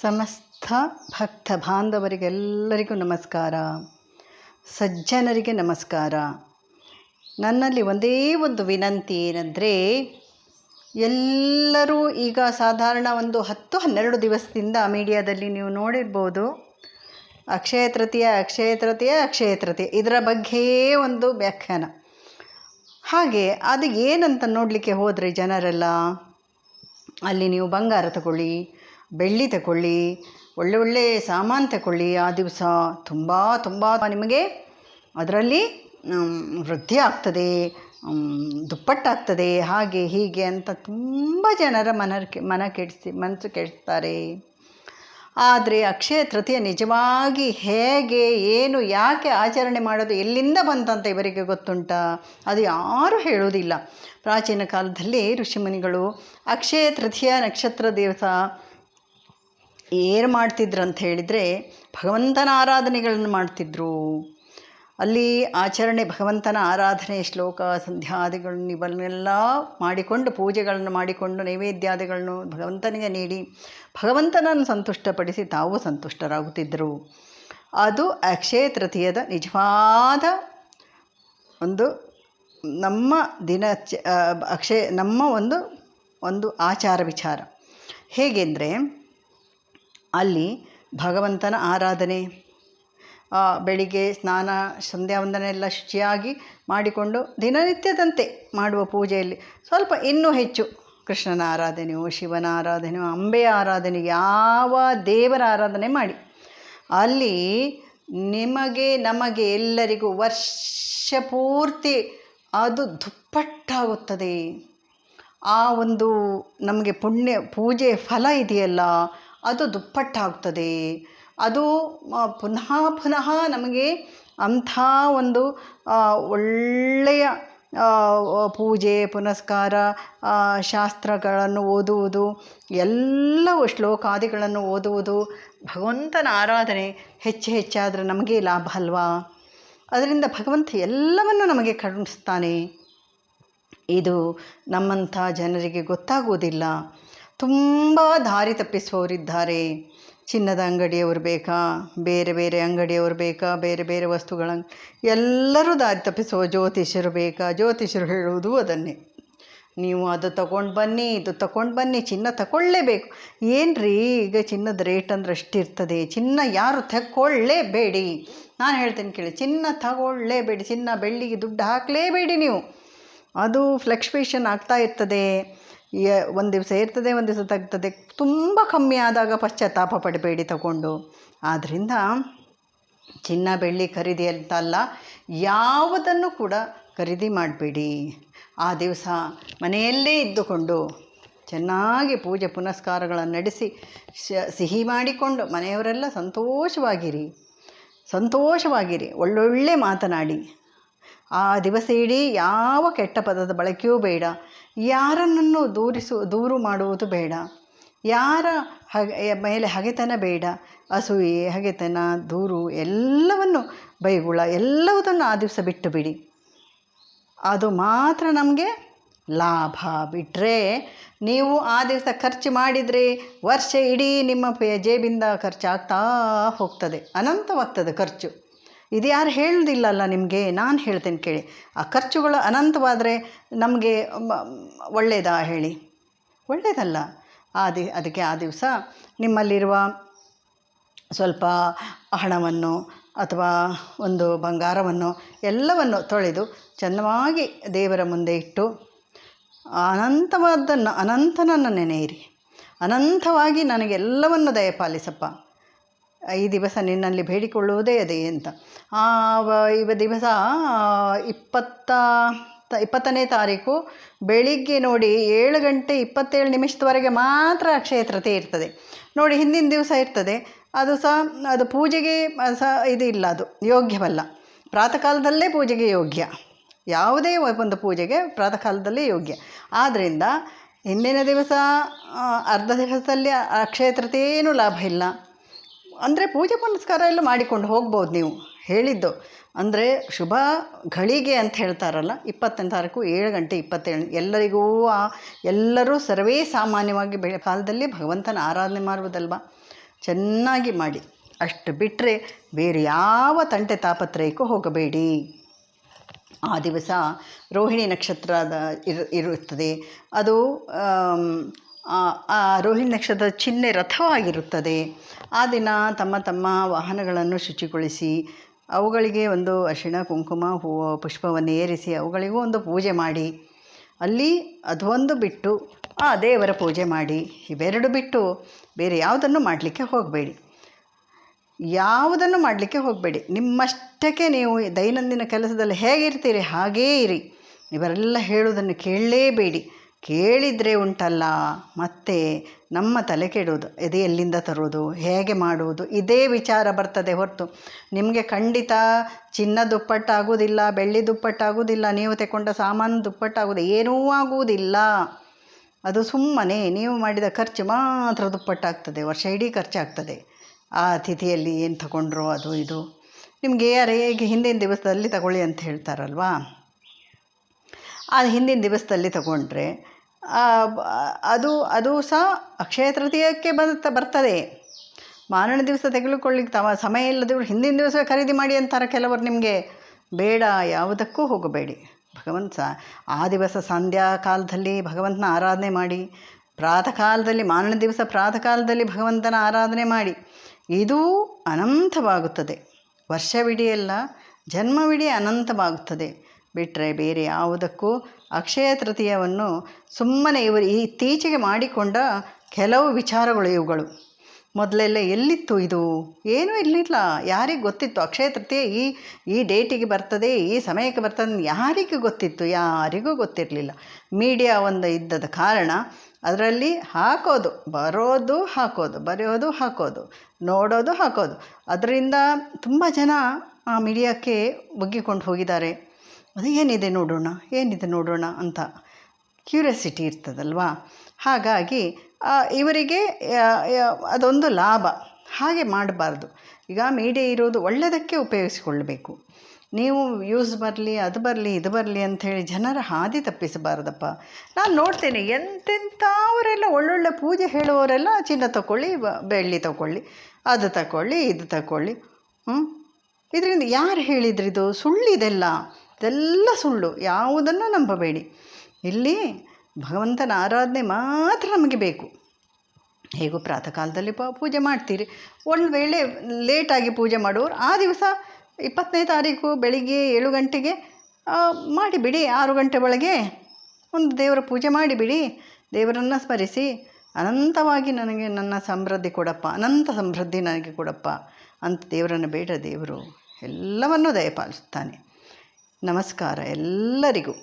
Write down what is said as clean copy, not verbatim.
ಸಮಸ್ತ ಭಕ್ತ ಬಾಂಧವರಿಗೆಲ್ಲರಿಗೂ ನಮಸ್ಕಾರ. ಸಜ್ಜನರಿಗೆ ನಮಸ್ಕಾರ. ನನ್ನಲ್ಲಿ ಒಂದೇ ಒಂದು ವಿನಂತಿ ಏನಂದರೆ, ಎಲ್ಲರೂ ಈಗ ಸಾಧಾರಣ ಒಂದು 10-12 ದಿವಸದಿಂದ ಮೀಡಿಯಾದಲ್ಲಿ ನೀವು ನೋಡಿರ್ಬೋದು, ಅಕ್ಷಯ ತೃತೀಯ ಇದರ ಬಗ್ಗೆ ಒಂದು ವ್ಯಾಖ್ಯಾನ. ಹಾಗೆ ಅದು ಏನಂತ ನೋಡಲಿಕ್ಕೆ ಹೋದರೆ ಜನರೆಲ್ಲ, ಅಲ್ಲಿ ನೀವು ಬಂಗಾರ ತಗೊಳ್ಳಿ, ಬೆಳ್ಳಿ ತಗೊಳ್ಳಿ, ಒಳ್ಳೆ ಸಾಮಾನು ತಗೊಳ್ಳಿ, ಆ ದಿವಸ ತುಂಬ ನಿಮಗೆ ಅದರಲ್ಲಿ ವೃದ್ಧಿ ಆಗ್ತದೆ, ದುಪ್ಪಟ್ಟಾಗ್ತದೆ, ಹಾಗೆ ಹೀಗೆ ಅಂತ ತುಂಬ ಜನರ ಮನಸ್ಸು ಕೆಡಿಸ್ತಾರೆ. ಆದರೆ ಅಕ್ಷಯ ತೃತೀಯ ನಿಜವಾಗಿ ಹೇಗೆ, ಏನು, ಯಾಕೆ ಆಚರಣೆ ಮಾಡೋದು, ಎಲ್ಲಿಂದ ಬಂತಂತ ಇವರಿಗೆ ಗೊತ್ತುಂಟಾ? ಅದು ಯಾರೂ ಹೇಳುವುದಿಲ್ಲ. ಪ್ರಾಚೀನ ಕಾಲದಲ್ಲಿ ಋಷಿಮುನಿಗಳು ಅಕ್ಷಯ ತೃತೀಯ ನಕ್ಷತ್ರ ದಿವಸ ಏನು ಮಾಡ್ತಿದ್ರು ಅಂತ ಹೇಳಿದರೆ, ಭಗವಂತನ ಆರಾಧನೆಗಳನ್ನು ಮಾಡ್ತಿದ್ರು. ಅಲ್ಲಿ ಆಚರಣೆ, ಭಗವಂತನ ಆರಾಧನೆ, ಶ್ಲೋಕ ಸಂಧ್ಯಾದಿಗಳನ್ನು ಇವನ್ನೆಲ್ಲ ಮಾಡಿಕೊಂಡು, ಪೂಜೆಗಳನ್ನು ಮಾಡಿಕೊಂಡು, ನೈವೇದ್ಯಾದಿಗಳನ್ನು ಭಗವಂತನಿಗೆ ನೀಡಿ ಭಗವಂತನನ್ನು ಸಂತುಷ್ಟಪಡಿಸಿ ತಾವು ಸಂತುಷ್ಟರಾಗುತ್ತಿದ್ದರು. ಅದು ಅಕ್ಷಯ ತೃತೀಯದ ನಿಜವಾದ ಒಂದು ನಮ್ಮ ನಮ್ಮ ಒಂದು ಆಚಾರ ವಿಚಾರ. ಹೇಗೆಂದರೆ, ಅಲ್ಲಿ ಭಗವಂತನ ಆರಾಧನೆ, ಬೆಳಿಗ್ಗೆ ಸ್ನಾನ ಸಂಧ್ಯಾವಂದನೆ ಎಲ್ಲ ಶುಚಿಯಾಗಿ ಮಾಡಿಕೊಂಡು ದಿನನಿತ್ಯದಂತೆ ಮಾಡುವ ಪೂಜೆಯಲ್ಲಿ ಸ್ವಲ್ಪ ಇನ್ನೂ ಹೆಚ್ಚು ಕೃಷ್ಣನ ಆರಾಧನೆಯೋ, ಶಿವನ ಆರಾಧನೆಯೋ, ಅಂಬೆಯ ಆರಾಧನೆ, ಯಾವ ದೇವರ ಆರಾಧನೆ ಮಾಡಿ, ಅಲ್ಲಿ ನಮಗೆ ಎಲ್ಲರಿಗೂ ವರ್ಷ ಪೂರ್ತಿ ಅದು ದುಪ್ಪಟ್ಟಾಗುತ್ತದೆ. ಆ ಒಂದು ನಮಗೆ ಪೂಜೆ ಫಲ ಇದೆಯಲ್ಲ, ಅದು ದುಪ್ಪಟ್ಟಾಗ್ತದೆ. ಅದು ಪುನಃ ನಮಗೆ ಅಂಥ ಒಂದು ಒಳ್ಳೆಯ ಪೂಜೆ ಪುನಸ್ಕಾರ, ಶಾಸ್ತ್ರಗಳನ್ನು ಓದುವುದು, ಎಲ್ಲವೂ ಶ್ಲೋಕಾದಿಗಳನ್ನು ಓದುವುದು, ಭಗವಂತನ ಆರಾಧನೆ ಹೆಚ್ಚಾದರೆ ನಮಗೆ ಲಾಭ ಅಲ್ವಾ? ಅದರಿಂದ ಭಗವಂತ ಎಲ್ಲವನ್ನು ನಮಗೆ ಕರುಣಿಸ್ತಾನೆ. ಇದು ನಮ್ಮಂಥ ಜನರಿಗೆ ಗೊತ್ತಾಗುವುದಿಲ್ಲ. ತುಂಬ ದಾರಿ ತಪ್ಪಿಸುವವರಿದ್ದಾರೆ. ಚಿನ್ನದ ಅಂಗಡಿಯವರು ಬೇಕಾ, ಬೇರೆ ಅಂಗಡಿಯವರು ಬೇಕಾ, ಬೇರೆ ವಸ್ತುಗಳನ್ನು ಎಲ್ಲರೂ ದಾರಿ ತಪ್ಪಿಸುವ ಜ್ಯೋತಿಷ್ಯರು ಬೇಕಾ. ಜ್ಯೋತಿಷ್ಯರು ಹೇಳುವುದು ಅದನ್ನೇ, ನೀವು ಅದು ತಗೊಂಡು ಬನ್ನಿ, ಇದು ತಗೊಂಡು ಬನ್ನಿ, ಚಿನ್ನ ತಗೊಳ್ಳೇಬೇಕು. ಏನ್ರಿ, ಈಗ ಚಿನ್ನದ ರೇಟ್ ಅಂದ್ರೆ ಅಷ್ಟಿರ್ತದೆ, ಚಿನ್ನ ಯಾರು ತಗೊಳ್ಳೇಬೇಡಿ. ನಾನು ಹೇಳ್ತೇನೆ ಕೇಳಿ, ಚಿನ್ನ ತಗೊಳ್ಳೇಬೇಡಿ, ಚಿನ್ನ ಬೆಳ್ಳಿಗೆ ದುಡ್ಡು ಹಾಕಲೇಬೇಡಿ ನೀವು. ಅದು ಫ್ಲಕ್ಚುಯೇಷನ್ ಆಗ್ತಾ ಇರ್ತದೆ, ಒಂದು ದಿವಸ ಇರ್ತದೆ, ಒಂದು ದಿವಸ ತಗ್ತದೆ. ತುಂಬ ಕಮ್ಮಿ ಆದಾಗ ಪಶ್ಚಾತ್ತಾಪ ಪಡಬೇಡಿ ತಗೊಂಡು. ಆದ್ದರಿಂದ ಚಿನ್ನ ಬೆಳ್ಳಿ ಖರೀದಿ ಅಂತಲ್ಲ, ಯಾವುದನ್ನು ಕೂಡ ಖರೀದಿ ಮಾಡಬೇಡಿ. ಆ ದಿವಸ ಮನೆಯಲ್ಲೇ ಇದ್ದುಕೊಂಡು ಚೆನ್ನಾಗಿ ಪೂಜೆ ಪುನಸ್ಕಾರಗಳನ್ನು ನಡೆಸಿ ಸಿಹಿ ಮಾಡಿಕೊಂಡು ಮನೆಯವರೆಲ್ಲ ಸಂತೋಷವಾಗಿರಿ, ಒಳ್ಳೊಳ್ಳೆ ಮಾತನಾಡಿ. ಆ ದಿವಸ ಇಡೀ ಯಾವ ಕೆಟ್ಟ ಪದದ ಬಳಕೆಯೂ ಬೇಡ, ಯಾರನ್ನು ದೂರು ಮಾಡುವುದು ಬೇಡ, ಯಾರ ಮೇಲೆ ಹಗೆತನ ಬೇಡ. ಅಸೂಯೆ, ಹಗೆತನ, ದೂರು, ಎಲ್ಲವನ್ನು ಬೈಗುಳ ಎಲ್ಲವುದನ್ನು ಆ ದಿವಸ ಬಿಟ್ಟು ಬಿಡಿ. ಅದು ಮಾತ್ರ ನಮಗೆ ಲಾಭ. ಬಿಟ್ಟರೆ ನೀವು ಆ ದಿವಸ ಖರ್ಚು ಮಾಡಿದರೆ ವರ್ಷ ಇಡೀ ನಿಮ್ಮ ಜೇಬಿಂದ ಖರ್ಚಾಗ್ತಾ ಹೋಗ್ತದೆ, ಅನಂತವಾಗ್ತದೆ ಖರ್ಚು. ಇದು ಯಾರು ಹೇಳೋದಿಲ್ಲಲ್ಲ ನಿಮಗೆ, ನಾನು ಹೇಳ್ತೇನೆ ಕೇಳಿ. ಆ ಖರ್ಚುಗಳು ಅನಂತವಾದರೆ ನಮಗೆ ಒಳ್ಳೆಯದಾ ಹೇಳಿ? ಒಳ್ಳೆಯದಲ್ಲ. ಅದಕ್ಕೆ ಆ ದಿವಸ ನಿಮ್ಮಲ್ಲಿರುವ ಸ್ವಲ್ಪ ಹಣವನ್ನು ಅಥವಾ ಒಂದು ಬಂಗಾರವನ್ನು ಎಲ್ಲವನ್ನು ತೊಳೆದು ಚೆನ್ನಾಗಿ ದೇವರ ಮುಂದೆ ಇಟ್ಟು ಅನಂತನನ್ನು ನೆನೆಯಿರಿ. ಅನಂತವಾಗಿ ನನಗೆಲ್ಲವನ್ನು ದಯಪಾಲಿಸಪ್ಪ, ಈ ದಿವಸ ನಿನ್ನಲ್ಲಿ ಬೇಡಿಕೊಳ್ಳುವುದೇ ಅದೇ ಅಂತ. ಈ ದಿವಸ 20ನೇ ತಾರೀಕು ಬೆಳಿಗ್ಗೆ ನೋಡಿ 7 ಗಂಟೆ 27 ನಿಮಿಷದವರೆಗೆ ಮಾತ್ರ ಅಕ್ಷಯ ತೃತೀಯ ಇರ್ತದೆ ನೋಡಿ. ಹಿಂದಿನ ದಿವಸ ಇರ್ತದೆ, ಅದು ಪೂಜೆಗೆ ಇದು ಇಲ್ಲ, ಅದು ಯೋಗ್ಯವಲ್ಲ. ಪ್ರಾತಃ ಕಾಲದಲ್ಲೇ ಪೂಜೆಗೆ ಯೋಗ್ಯ, ಯಾವುದೇ ಒಂದು ಪೂಜೆಗೆ ಪ್ರಾತಃ ಕಾಲದಲ್ಲೇ ಯೋಗ್ಯ. ಆದ್ದರಿಂದ ಹಿಂದಿನ ದಿವಸ ಅರ್ಧ ದಿವಸದಲ್ಲಿ ಅಕ್ಷಯ ತೃತೀಯ ಏನೂ ಲಾಭ ಇಲ್ಲ. ಅಂದರೆ ಪೂಜೆ ಪುನಸ್ಕಾರ ಎಲ್ಲ ಮಾಡಿಕೊಂಡು ಹೋಗ್ಬೋದು ನೀವು ಹೇಳಿದ್ದು. ಅಂದರೆ ಶುಭ ಘಳಿಗೆ ಅಂತ ಹೇಳ್ತಾರಲ್ಲ, 20ನೇ ತಾರೀಕು 7 ಗಂಟೆ 27 ಎಲ್ಲರಿಗೂ ಎಲ್ಲರೂ ಸರ್ವೇ ಸಾಮಾನ್ಯವಾಗಿ ಕಾಲದಲ್ಲಿ ಭಗವಂತನ ಆರಾಧನೆ ಮಾಡುವುದಲ್ವ. ಚೆನ್ನಾಗಿ ಮಾಡಿ. ಅಷ್ಟು ಬಿಟ್ಟರೆ ಬೇರೆ ಯಾವ ತಂಟೆ ತಾಪತ್ರಯಕ್ಕೂ ಹೋಗಬೇಡಿ. ಆ ದಿವಸ ರೋಹಿಣಿ ನಕ್ಷತ್ರದ ಇರುತ್ತದೆ. ಅದು ಆ ರೋಹಿಣಿ ನಕ್ಷತ್ರದ ಚಿಹ್ನೆ ರಥವಾಗಿರುತ್ತದೆ. ಆ ದಿನ ತಮ್ಮ ತಮ್ಮ ವಾಹನಗಳನ್ನು ಶುಚಿಗೊಳಿಸಿ ಅವುಗಳಿಗೆ ಒಂದು ಅರಿಶಿಣ ಕುಂಕುಮ ಹೂವು ಪುಷ್ಪವನ್ನು ಏರಿಸಿ ಅವುಗಳಿಗೂ ಒಂದು ಪೂಜೆ ಮಾಡಿ, ಅಲ್ಲಿ ಅದೊಂದು ಬಿಟ್ಟು ಆ ದೇವರ ಪೂಜೆ ಮಾಡಿ, ಇವೆರಡು ಬಿಟ್ಟು ಬೇರೆ ಯಾವುದನ್ನು ಮಾಡಲಿಕ್ಕೆ ಹೋಗಬೇಡಿ. ಯಾವುದನ್ನು ಮಾಡಲಿಕ್ಕೆ ಹೋಗಬೇಡಿ. ನಿಮ್ಮಷ್ಟಕ್ಕೆ ನೀವು ದೈನಂದಿನ ಕೆಲಸದಲ್ಲಿ ಹೇಗಿರ್ತೀರಿ ಹಾಗೇ ಇರಿ. ಇವರೆಲ್ಲ ಹೇಳುವುದನ್ನು ಕೇಳಲೇಬೇಡಿ. ಕೇಳಿದರೆ ಉಂಟಲ್ಲ ಮತ್ತೆ ನಮ್ಮ ತಲೆ ಕೆಡುವುದು. ಇದು ಎಲ್ಲಿಂದ ತರುವುದು, ಹೇಗೆ ಮಾಡುವುದು, ಇದೇ ವಿಚಾರ ಬರ್ತದೆ ಹೊರತು ನಿಮಗೆ ಖಂಡಿತ ಚಿನ್ನ ದುಪ್ಪಟ್ಟಾಗುವುದಿಲ್ಲ, ಬೆಳ್ಳಿ ದುಪ್ಪಟ್ಟಾಗುವುದಿಲ್ಲ, ನೀವು ತೆಕೊಂಡ ಸಾಮಾನು ದುಪ್ಪಟ್ಟಾಗುವುದು ಏನೂ ಆಗುವುದಿಲ್ಲ. ಅದು ಸುಮ್ಮನೆ ನೀವು ಮಾಡಿದ ಖರ್ಚು ಮಾತ್ರ ದುಪ್ಪಟ್ಟಾಗ್ತದೆ. ವರ್ಷ ಇಡೀ ಖರ್ಚಾಗ್ತದೆ. ಆ ತಿಥಿಯಲ್ಲಿ ಏನು ತಗೊಂಡ್ರೋ ಅದು ಇದು ನಿಮಗೆ ಹೇಗೆ ಹಿಂದಿನ ದಿವಸದಲ್ಲಿ ತಗೊಳ್ಳಿ ಅಂತ ಹೇಳ್ತಾರಲ್ವಾ, ಆ ಹಿಂದಿನ ದಿವಸದಲ್ಲಿ ತಗೊಂಡ್ರೆ ಅದು ಸಹ ಅಕ್ಷಯ ತೃತೀಯಕ್ಕೆ ಬರ್ತದೆ. ಮಾರನೇ ದಿವಸ ತೆಗೆದುಕೊಳ್ಳಿಕ್ಕೆ ಸಮಯ ಇಲ್ಲದಿವರು ಹಿಂದಿನ ದಿವಸವೇ ಖರೀದಿ ಮಾಡಿ ಅಂತಾರೆ ಕೆಲವರು. ನಿಮಗೆ ಬೇಡ, ಯಾವುದಕ್ಕೂ ಹೋಗಬೇಡಿ. ಭಗವಂತ ಆ ದಿವಸ ಸಂಧ್ಯಾ ಕಾಲದಲ್ಲಿ ಭಗವಂತನ ಆರಾಧನೆ ಮಾಡಿ, ಪ್ರಾತಃ ಕಾಲದಲ್ಲಿ ಮಾರನೇ ದಿವಸ ಪ್ರಾತಃ ಕಾಲದಲ್ಲಿ ಭಗವಂತನ ಆರಾಧನೆ ಮಾಡಿ. ಇದು ಅನಂತವಾಗುತ್ತದೆ. ವರ್ಷವಿಡೀ ಅಲ್ಲ, ಜನ್ಮವಿಡೀ ಅನಂತವಾಗುತ್ತದೆ. ಬಿಟ್ಟರೆ ಬೇರೆ ಯಾವುದಕ್ಕೂ ಅಕ್ಷಯ ತೃತೀಯವನ್ನು ಸುಮ್ಮನೆ ಇವರು ಇತ್ತೀಚೆಗೆ ಮಾಡಿಕೊಂಡ ಕೆಲವು ವಿಚಾರಗಳು ಇವುಗಳು. ಮೊದಲೆಲ್ಲ ಎಲ್ಲಿತ್ತು ಇದು? ಏನೂ ಇರಲಿಲ್ಲ. ಯಾರಿಗೆ ಗೊತ್ತಿತ್ತು ಅಕ್ಷಯ ತೃತೀಯ ಈ ಡೇಟಿಗೆ ಬರ್ತದೆ, ಈ ಸಮಯಕ್ಕೆ ಬರ್ತದೆ? ಯಾರಿಗೂ ಗೊತ್ತಿತ್ತು? ಯಾರಿಗೂ ಗೊತ್ತಿರಲಿಲ್ಲ. ಮೀಡಿಯಾ ಒಂದು ಇದ್ದದ ಕಾರಣ ಅದರಲ್ಲಿ ಹಾಕೋದು, ಬರೋದು ಹಾಕೋದು, ಬರೆಯೋದು ಹಾಕೋದು, ನೋಡೋದು ಹಾಕೋದು. ಅದರಿಂದ ತುಂಬ ಜನ ಆ ಮೀಡಿಯಾಕ್ಕೆ ಒಗ್ಗಿಕೊಂಡು ಹೋಗಿದ್ದಾರೆ. ಅದು ಏನಿದೆ ನೋಡೋಣ ಅಂತ ಕ್ಯೂರಿಯಾಸಿಟಿ ಇರ್ತದಲ್ವಾ. ಹಾಗಾಗಿ ಇವರಿಗೆ ಅದೊಂದು ಲಾಭ. ಹಾಗೆ ಮಾಡಬಾರ್ದು. ಈಗ ಮೀಡಿಯಾ ಇರೋದು ಒಳ್ಳೆಯದಕ್ಕೆ ಉಪಯೋಗಿಸಿಕೊಳ್ಳಬೇಕು. ನೀವು ಯೂಸ್ ಬರಲಿ, ಅದು ಬರಲಿ, ಇದು ಬರಲಿ ಅಂಥೇಳಿ ಜನರ ಹಾದಿ ತಪ್ಪಿಸಬಾರ್ದಪ್ಪ. ನಾನು ನೋಡ್ತೇನೆ ಎಂತೆಂಥವರೆಲ್ಲ ಒಳ್ಳೊಳ್ಳೆ ಪೂಜೆ ಹೇಳುವವರೆಲ್ಲ ಚಿನ್ನ ತಗೊಳ್ಳಿ, ಬೆಳ್ಳಿ ತಗೊಳ್ಳಿ, ಅದು ತಗೊಳ್ಳಿ, ಇದು ತಗೊಳ್ಳಿ. ಇದರಿಂದ ಯಾರು ಹೇಳಿದ್ರಿದು? ಸುಳ್ಳಿದೆಲ್ಲ, ಇದೆಲ್ಲ ಸುಳ್ಳು. ಯಾವುದನ್ನು ನಂಬಬೇಡಿ. ಇಲ್ಲಿ ಭಗವಂತನ ಆರಾಧನೆ ಮಾತ್ರ ನಮಗೆ ಬೇಕು. ಹೇಗೂ ಪ್ರಾತಃ ಕಾಲದಲ್ಲಿ ಪೂಜೆ ಮಾಡ್ತೀರಿ. ಒಂದು ವೇಳೆ ಲೇಟಾಗಿ ಪೂಜೆ ಮಾಡುವವರು ಆ ದಿವಸ 20ನೇ ತಾರೀಕು ಬೆಳಿಗ್ಗೆ 7 ಗಂಟೆಗೆ ಮಾಡಿಬಿಡಿ. 6 ಗಂಟೆ ಒಳಗೆ ಒಂದು ದೇವರ ಪೂಜೆ ಮಾಡಿಬಿಡಿ. ದೇವರನ್ನು ಸ್ಮರಿಸಿ, ಅನಂತವಾಗಿ ನನಗೆ ನನ್ನ ಸಮೃದ್ಧಿ ಕೊಡಪ್ಪ, ಅನಂತ ಸಮೃದ್ಧಿ ನನಗೆ ಕೊಡಪ್ಪ ಅಂತ ದೇವರನ್ನು ಬೇಡ. ದೇವರು ಎಲ್ಲವನ್ನೂ ದಯಪಾಲಿಸುತ್ತಾನೆ. ನಮಸ್ಕಾರ ಎಲ್ಲರಿಗೂ.